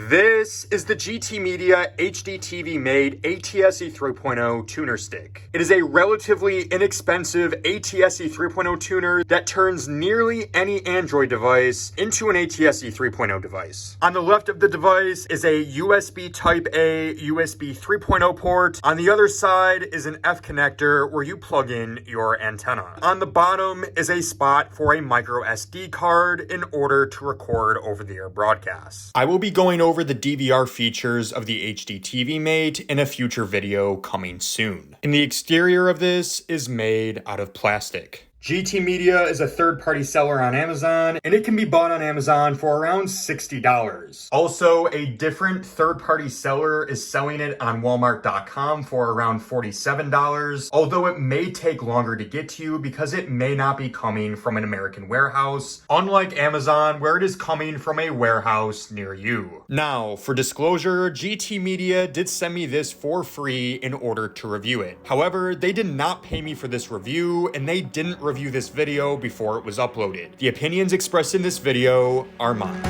This is the GT Media HD TV made ATSC 3.0 tuner stick. It is a relatively inexpensive ATSC 3.0 tuner that turns nearly any Android device into an ATSC 3.0 device. On the left of the device is a USB Type A USB 3.0 port. On the other side is an F connector where you plug in your antenna. On the bottom is a spot for a micro SD card in order to record over-the-air broadcasts. I will be going over the DVR features of the HD TV Mate in a future video coming soon. And the exterior of this is made out of plastic. GT Media is a third-party seller on Amazon, and it can be bought on Amazon for around $60. Also, a different third-party seller is selling it on Walmart.com for around $47, although it may take longer to get to you because it may not be coming from an American warehouse, unlike Amazon, where it is coming from a warehouse near you. Now, for disclosure, GT Media did send me this for free in order to review it. However, they did not pay me for this review, and they didn't review this video before it was uploaded. The opinions expressed in this video are mine.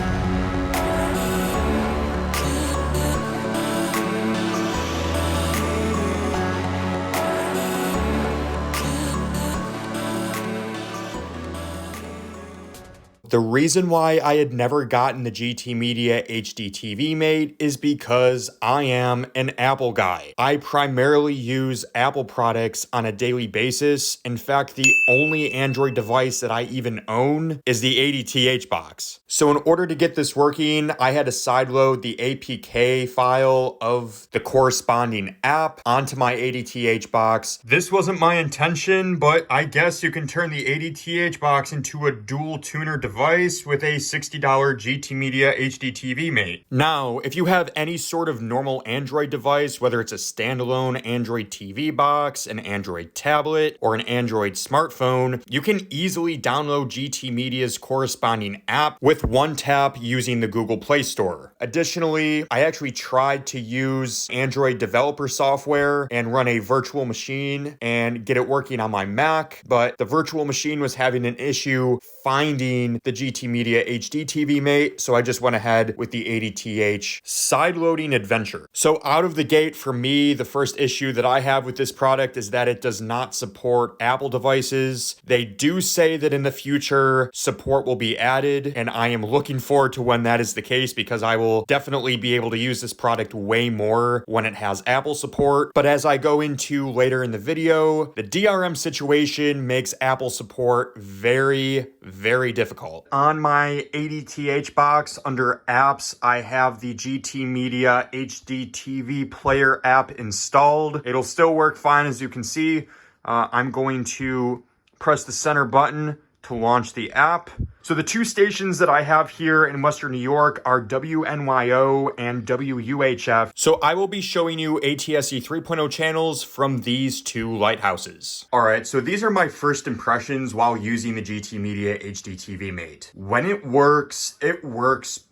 The reason why I had never gotten the GT Media HD TV Mate is because I am an Apple guy. I primarily use Apple products on a daily basis. In fact, the only Android device that I even own is the ADTH box. So in order to get this working, I had to sideload the APK file of the corresponding app onto my ADTH box. This wasn't my intention, but I guess you can turn the ADTH box into a dual tuner device with a $60 GT Media HD TV Mate. Now, if you have any sort of normal Android device, whether it's a standalone Android TV box, an Android tablet, or an Android smartphone, you can easily download GT Media's corresponding app with one tap using the Google Play Store. Additionally, I actually tried to use Android developer software and run a virtual machine and get it working on my Mac, but the virtual machine was having an issue finding the GT Media HD TV Mate, so I just went ahead with the ADTH sideloading adventure. So out of the gate, for me, the first issue that I have with this product is that it does not support Apple devices. They do say that in the future, support will be added, and I am looking forward to when that is the case because I will definitely be able to use this product way more when it has Apple support. But as I go into later in the video, the DRM situation makes Apple support very, very difficult. On my ADTH box under apps, I have the GT Media HD TV Player app installed. It'll still work fine, as you can see. I'm going to press the center button to launch the app. So the two stations that I have here in Western New York are WNYO and WUHF. So I will be showing you ATSC 3.0 channels from these two lighthouses. All right, so these are my first impressions while using the GT Media HD TV Mate. When it works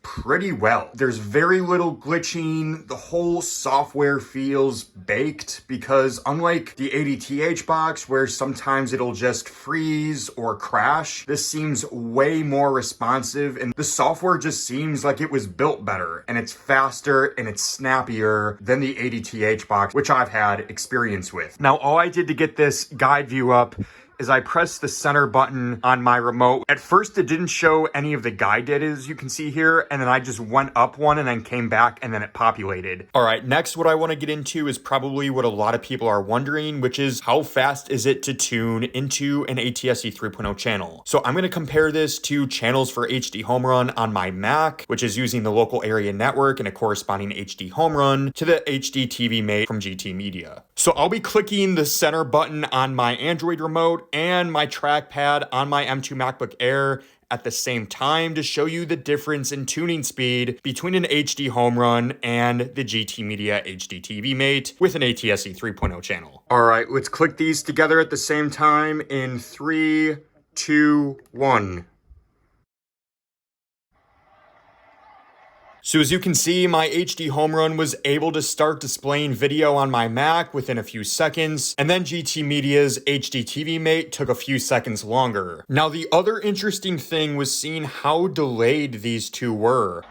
pretty well. There's very little glitching. The whole software feels baked because unlike the ADTH box where sometimes it'll just freeze or crash, this seems way more responsive and the software just seems like it was built better and it's faster and it's snappier than the ADTH box, which I've had experience with. Now, all I did to get this guide view up is I pressed the center button on my remote. At first, it didn't show any of the guide data, as you can see here, and then I just went up one and then came back and then it populated. All right, next what I want to get into is probably what a lot of people are wondering, which is how fast is it to tune into an ATSC 3.0 channel? So I'm going to compare this to channels for HD home run on my Mac, which is using the local area network and a corresponding HD home run, to the HD TV Mate from GT Media. So I'll be clicking the center button on my Android remote and my trackpad on my M2 MacBook Air at the same time to show you the difference in tuning speed between an HD home run and the GT Media HD TV Mate with an ATSC 3.0 channel. All right, let's click these together at the same time in 3, 2, 1. So as you can see, my HD home run was able to start displaying video on my Mac within a few seconds, and then GT Media's HD TV Mate took a few seconds longer. Now, the other interesting thing was seeing how delayed these two were.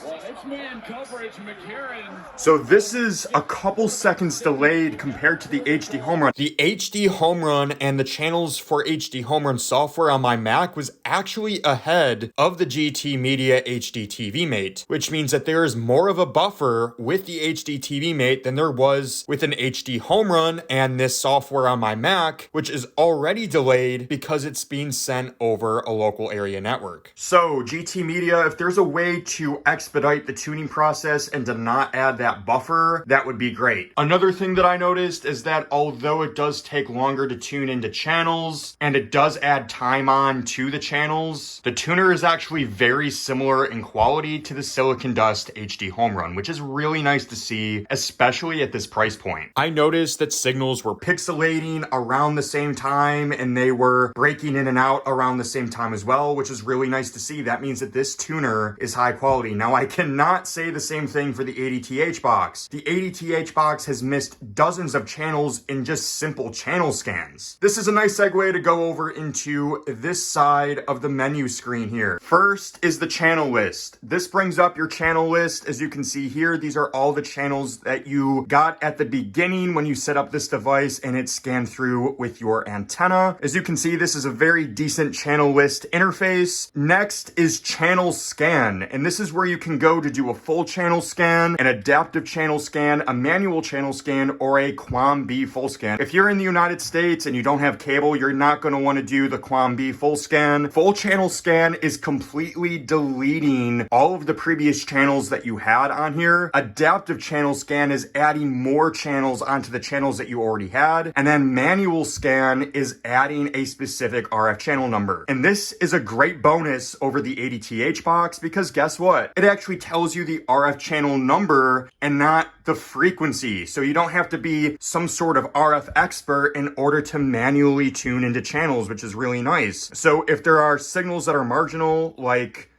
Well, it's man coverage, McCarron. So this is a couple seconds delayed compared to the HD Home Run. The HD Home Run and the channels for HD Home Run software on my Mac was actually ahead of the GT Media HD TV Mate, which means that there is more of a buffer with the HD TV Mate than there was with an HD Home Run and this software on my Mac, which is already delayed because it's being sent over a local area network. So GT Media, if there's a way to expedite the tuning process and to not add that buffer, that would be great. Another thing that I noticed is that although it does take longer to tune into channels and it does add time on to the channels, the tuner is actually very similar in quality to the Silicon Dust HD Home Run, which is really nice to see, especially at this price point. I noticed that signals were pixelating around the same time and they were breaking in and out around the same time as well, which is really nice to see. That means that this tuner is high quality. Now, I cannot say the same thing for the ADTH box. The ADTH box has missed dozens of channels in just simple channel scans. This is a nice segue to go over into this side of the menu screen here. First is the channel list. This brings up your channel list. As you can see here, these are all the channels that you got at the beginning when you set up this device and it scanned through with your antenna. As you can see, this is a very decent channel list interface. Next is channel scan, and this is where you can go to do a full channel scan, an adaptive channel scan, a manual channel scan, or a QAM-B full scan. If you're in the United States and you don't have cable, you're not going to want to do the QAM-B full scan. Full channel scan is completely deleting all of the previous channels that you had on here. Adaptive channel scan is adding more channels onto the channels that you already had. And then manual scan is adding a specific RF channel number. And this is a great bonus over the ADTH box because guess what? It actually tells you the RF channel number and not the frequency. So you don't have to be some sort of RF expert in order to manually tune into channels, which is really nice. So if there are signals that are marginal, like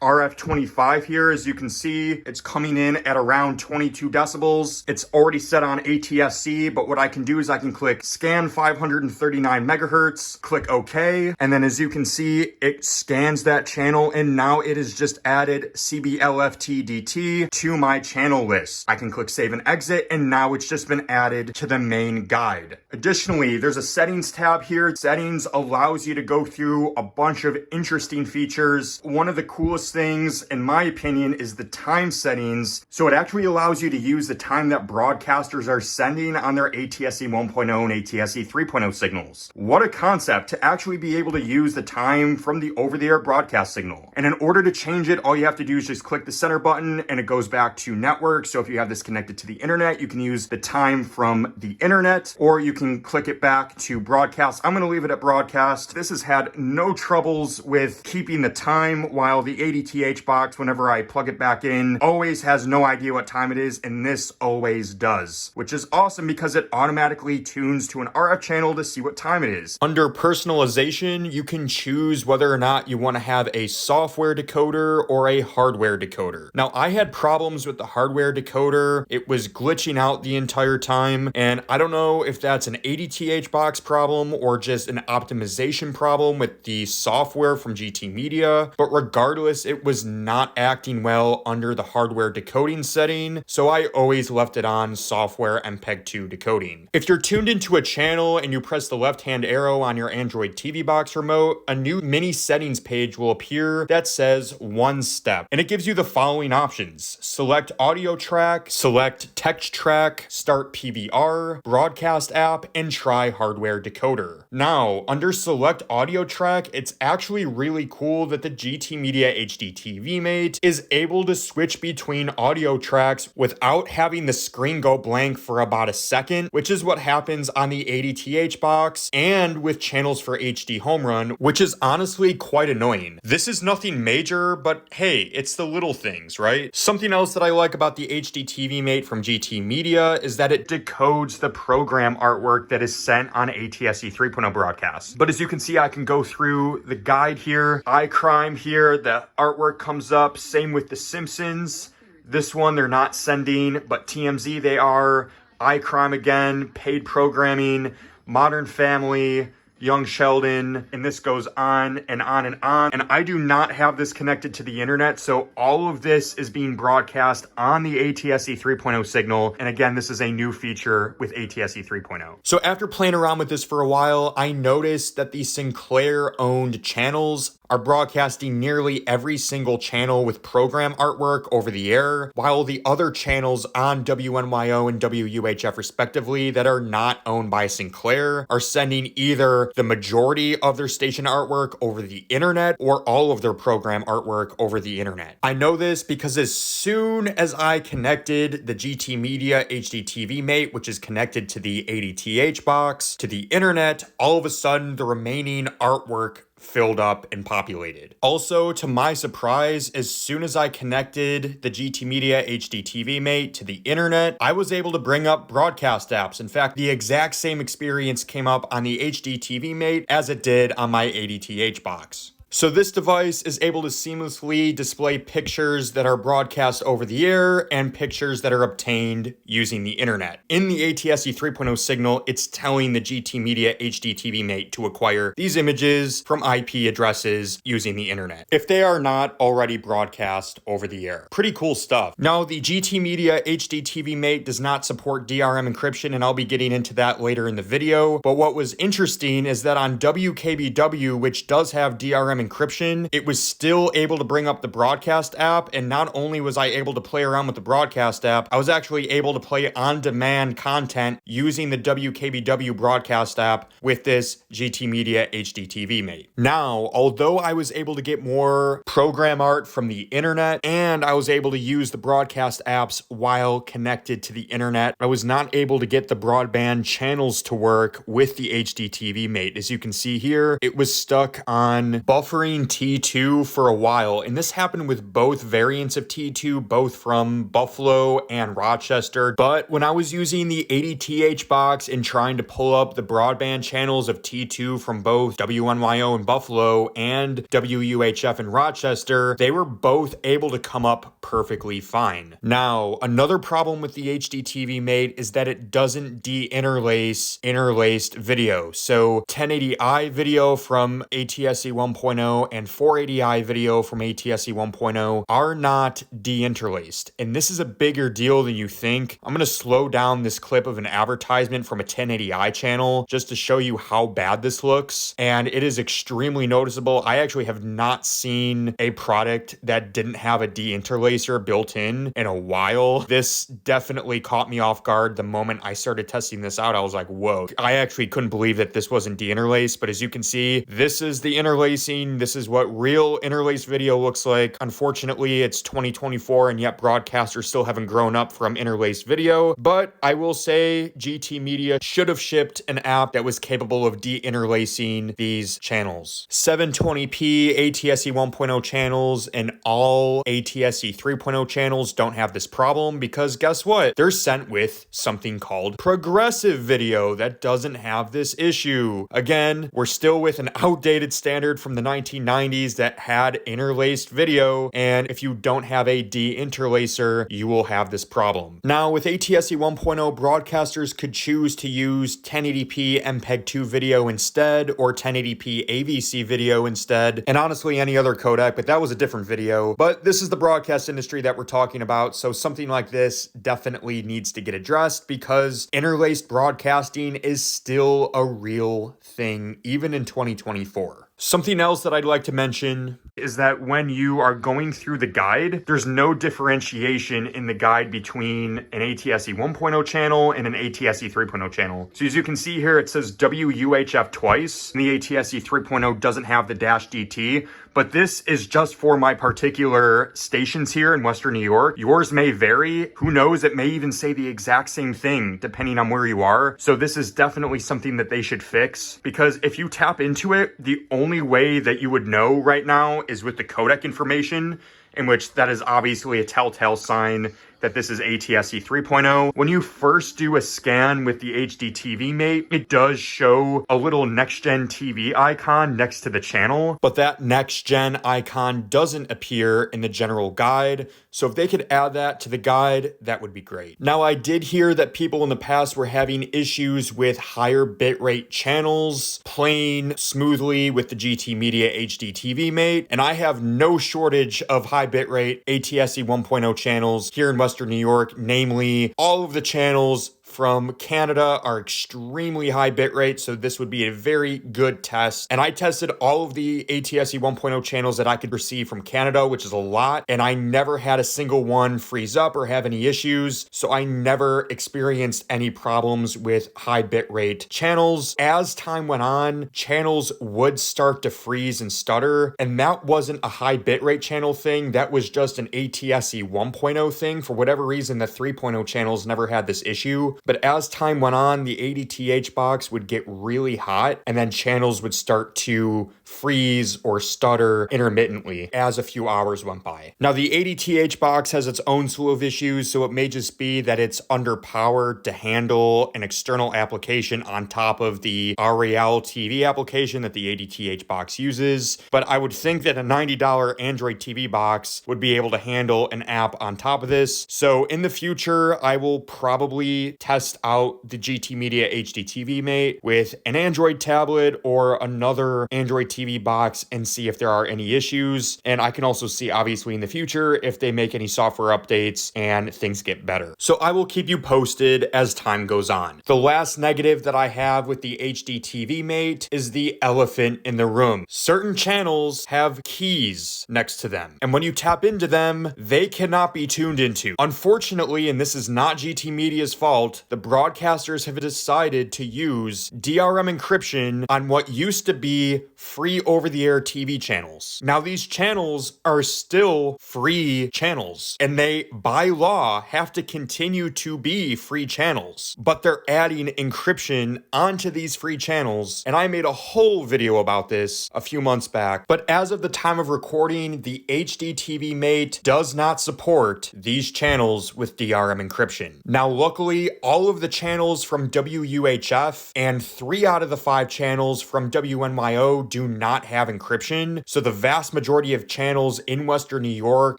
RF25 here, as you can see, it's coming in at around 22 decibels. It's already set on ATSC, but what I can do is I can click scan 539 megahertz, click OK, and then as you can see, it scans that channel, and now it has just added CBLFT-DT to my channel list. I can click save and exit, and now it's just been added to the main guide. Additionally, there's a settings tab here. Settings allows you to go through a bunch of interesting features. One of the coolest things, in my opinion, is the time settings. So it actually allows you to use the time that broadcasters are sending on their ATSC 1.0 and ATSC 3.0 signals. What a concept to actually be able to use the time from the over-the-air broadcast signal. And in order to change it, all you have to do is just click the center button and it goes back to network. So if you have this connected to the internet, you can use the time from the internet, or you can click it back to broadcast. I'm going to leave it at broadcast. This has had no troubles with keeping the time, while the ADTH box, whenever I plug it back in, always has no idea what time it is, and this always does, which is awesome because it automatically tunes to an RF channel to see what time it is. Under personalization, you can choose whether or not you want to have a software decoder or a hardware decoder. Now, I had problems with the hardware decoder. It was glitching out the entire time, and I don't know if that's an ADTH box problem or just an optimization problem with the software from GT Media, but regardless, it was not acting well under the hardware decoding setting, so I always left it on software MPEG-2 decoding. If you're tuned into a channel and you press the left-hand arrow on your Android TV box remote, a new mini settings page will appear that says one step, and it gives you the following options: select audio track, select text track, start PVR, broadcast app, and try hardware decoder. Now, under select audio track, it's actually really cool that the GT Media HD TV Mate is able to switch between audio tracks without having the screen go blank for about a second, which is what happens on the ADTH box and with channels for HD Home Run, which is honestly quite annoying. This is nothing major, but hey, it's the little things, right? Something else that I like about the HD TV Mate from GT Media is that it decodes the program artwork that is sent on ATSC 3.0 broadcasts. But as you can see, I can go through the guide here. iCrime here, the artwork comes up. Same with The Simpsons. This one, they're not sending, but TMZ, they are. iCrime again, paid programming, Modern Family, Young Sheldon, and this goes on and on and on. And I do not have this connected to the internet, so all of this is being broadcast on the ATSC 3.0 signal. And again, this is a new feature with ATSC 3.0. So after playing around with this for a while, I noticed that the Sinclair-owned channels are broadcasting nearly every single channel with program artwork over the air, while the other channels on WNYO and WUHF respectively that are not owned by Sinclair are sending either the majority of their station artwork over the internet or all of their program artwork over the internet. I know this because as soon as I connected the GT Media HDTV Mate, which is connected to the ADTH box, to the internet, all of a sudden the remaining artwork filled up and populated. Also, to my surprise, as soon as I connected the GT Media HDTV Mate to the internet, I was able to bring up broadcast apps. In fact, the exact same experience came up on the HDTV Mate as it did on my ADTH box. So this device is able to seamlessly display pictures that are broadcast over the air and pictures that are obtained using the internet. In the ATSC 3.0 signal, it's telling the GT Media HDTV Mate to acquire these images from IP addresses using the internet, if they are not already broadcast over the air. Pretty cool stuff. Now, the GT Media HDTV Mate does not support DRM encryption, and I'll be getting into that later in the video. But what was interesting is that on WKBW, which does have DRM encryption, it was still able to bring up the broadcast app. And not only was I able to play around with the broadcast app, I was actually able to play on-demand content using the WKBW broadcast app with this GT Media HDTV Mate. Now, although I was able to get more program art from the internet and I was able to use the broadcast apps while connected to the internet, I was not able to get the broadband channels to work with the HDTV Mate. As you can see here, it was stuck on buffering T2 for a while, and this happened with both variants of T2, both from Buffalo and Rochester. But when I was using the ADTH box and trying to pull up the broadband channels of T2 from both WNYO and Buffalo and WUHF in Rochester, they were both able to come up perfectly fine. Now, another problem with the HDTV Mate is that it doesn't de-interlace interlaced video. So 1080i video from ATSC 1.0 and 480i video from ATSC 1.0 are not de-interlaced. And this is a bigger deal than you think. I'm going to slow down this clip of an advertisement from a 1080i channel just to show you how bad this looks. And it is extremely noticeable. I actually have not seen a product that didn't have a de-interlacer built in a while. This definitely caught me off guard the moment I started testing this out. I was like, whoa. I actually couldn't believe that this wasn't de-interlaced. But as you can see, this is the interlacing. This is what real interlaced video looks like. Unfortunately, it's 2024 and yet broadcasters still haven't grown up from interlaced video. But I will say GT Media should have shipped an app that was capable of de-interlacing these channels. 720p ATSC 1.0 channels and all ATSC 3.0 channels don't have this problem because guess what? They're sent with something called progressive video that doesn't have this issue. Again, we're still with an outdated standard from the 1990s that had interlaced video, and if you don't have a de-interlacer, you will have this problem. Now, with ATSC 1.0, broadcasters could choose to use 1080p MPEG-2 video instead, or 1080p AVC video instead, and honestly any other codec, but that was a different video. But this is the broadcast industry that we're talking about, so something like this definitely needs to get addressed because interlaced broadcasting is still a real thing, even in 2024. Something else that I'd like to mention is that when you are going through the guide, there's no differentiation in the guide between an ATSC 1.0 channel and an ATSC 3.0 channel. So as you can see here, it says WUHF twice, and the ATSC 3.0 doesn't have the -DT, but this is just for my particular stations here in Western New York. Yours may vary. Who knows? It may even say the exact same thing depending on where you are. So this is definitely something that they should fix because if you tap into it, the only way that you would know right now is with the codec information, in which that is obviously a telltale sign that this is ATSC 3.0. When you first do a scan with the HD TV Mate, it does show a little next gen TV icon next to the channel, but that next gen icon doesn't appear in the general guide. So if they could add that to the guide, that would be great. Now, I did hear that people in the past were having issues with higher bitrate channels playing smoothly with the GT Media HD TV Mate, and I have no shortage of high bitrate ATSC 1.0 channels here in Western New York. Namely, all of the channels from Canada are extremely high bitrate, so this would be a very good test. And I tested all of the ATSC 1.0 channels that I could receive from Canada, which is a lot, and I never had a single one freeze up or have any issues, so I never experienced any problems with high bitrate channels. As time went on, channels would start to freeze and stutter, and that wasn't a high bitrate channel thing, that was just an ATSC 1.0 thing. For whatever reason, the 3.0 channels never had this issue. But as time went on, the ADTH box would get really hot, and then channels would start to freeze or stutter intermittently as a few hours went by. Now, the ADTH box has its own slew of issues, so it may just be that it's underpowered to handle an external application on top of the REL TV application that the ADTH box uses. But I would think that a $90 Android TV box would be able to handle an app on top of this. So in the future, I will probably test out the GT Media HD TV Mate with an Android tablet or another Android TV box and see if there are any issues. And I can also see, obviously, in the future if they make any software updates and things get better. So I will keep you posted as time goes on. The last negative that I have with the HD TV Mate is the elephant in the room. Certain channels have keys next to them, and when you tap into them, they cannot be tuned into. Unfortunately, and this is not GT Media's fault, the broadcasters have decided to use DRM encryption on what used to be free over-the-air TV channels. Now, these channels are still free channels, and they, by law, have to continue to be free channels, but they're adding encryption onto these free channels, and I made a whole video about this a few months back. But as of the time of recording, the HD TV Mate does not support these channels with DRM encryption. Now, luckily, all of the channels from WUHF and 3 out of the 5 channels from WNYO do not have encryption. So the vast majority of channels in Western New York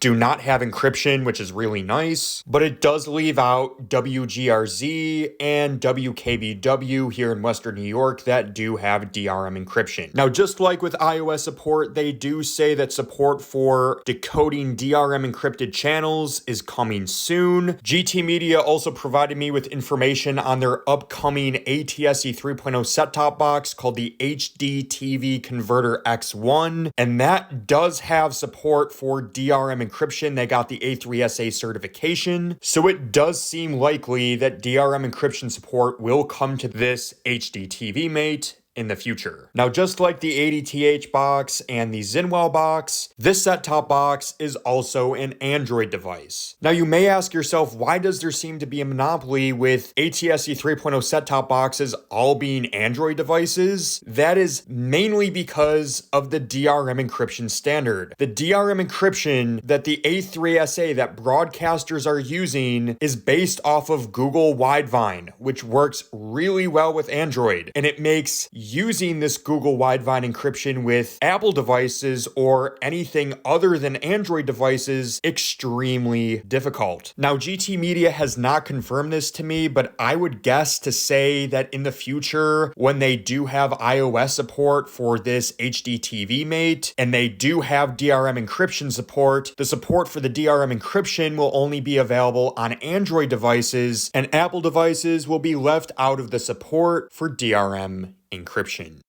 do not have encryption, which is really nice. But it does leave out WGRZ and WKBW here in Western New York that do have DRM encryption. Now, just like with iOS support, they do say that support for decoding DRM encrypted channels is coming soon. GT Media also provided me with information on their upcoming ATSC 3.0 set-top box called the HD TV Converter X1, and that does have support for DRM encryption. They got the A3SA certification, so it does seem likely that DRM encryption support will come to this HD TV Mate in the future. Now, just like the ADTH box and the Zinwell box, this set-top box is also an Android device. Now, you may ask yourself, why does there seem to be a monopoly with ATSC 3.0 set-top boxes all being Android devices? That is mainly because of the DRM encryption standard. The DRM encryption that the A3SA that broadcasters are using is based off of Google Widevine, which works really well with Android, and it makes using this Google Widevine encryption with Apple devices or anything other than Android devices extremely difficult. Now, GT Media has not confirmed this to me, but I would guess to say that in the future, when they do have iOS support for this HD TV Mate, and they do have DRM encryption support, the support for the DRM encryption will only be available on Android devices, and Apple devices will be left out of the support for DRM encryption.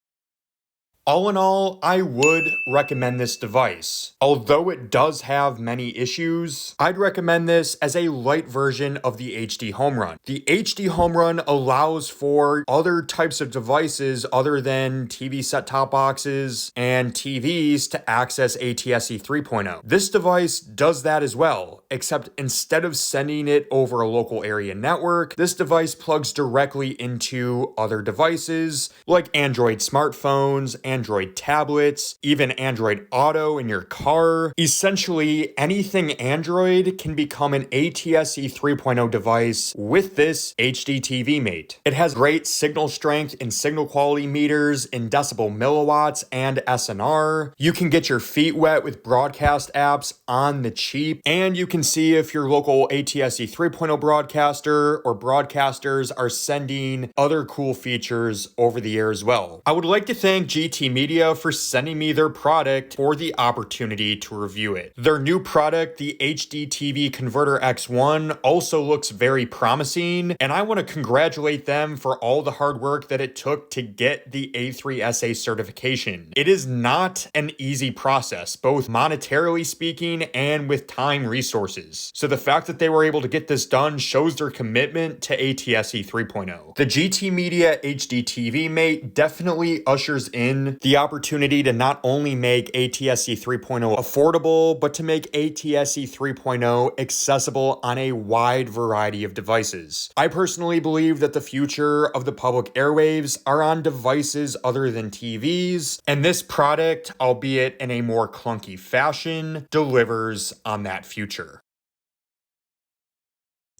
All in all, I would recommend this device. Although it does have many issues, I'd recommend this as a light version of the HD Home Run. The HD Home Run allows for other types of devices other than TV set-top boxes and TVs to access ATSC 3.0. This device does that as well, except instead of sending it over a local area network, this device plugs directly into other devices like Android smartphones, Android tablets, even Android Auto in your car. Essentially, anything Android can become an ATSC 3.0 device with this HDTV Mate. It has great signal strength and signal quality meters in decibel milliwatts and SNR. You can get your feet wet with broadcast apps on the cheap, and you can see if your local ATSC 3.0 broadcaster or broadcasters are sending other cool features over the air as well. I would like to thank GT Media for sending me their product for the opportunity to review it. Their new product, the HDTV Converter X1, also looks very promising, and I want to congratulate them for all the hard work that it took to get the A3SA certification. It is not an easy process, both monetarily speaking and with time resources. So the fact that they were able to get this done shows their commitment to ATSC 3.0. The GT Media HDTV Mate definitely ushers in the opportunity to not only make ATSC 3.0 affordable, but to make ATSC 3.0 accessible on a wide variety of devices. I personally believe that the future of the public airwaves are on devices other than TVs, and this product, albeit in a more clunky fashion, delivers on that future.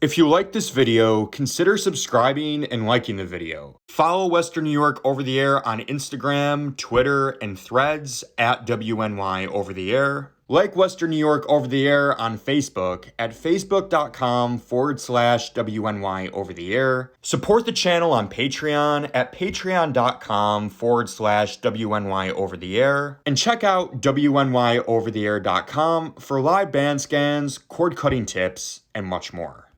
If you like this video, consider subscribing and liking the video. Follow Western New York Over the Air on Instagram, Twitter, and Threads at WNY Over the Air. Like Western New York Over the Air on Facebook at facebook.com/WNY Over the Air. Support the channel on Patreon at patreon.com/WNY Over the Air. And check out WNYOvertheair.com for live band scans, cord cutting tips, and much more.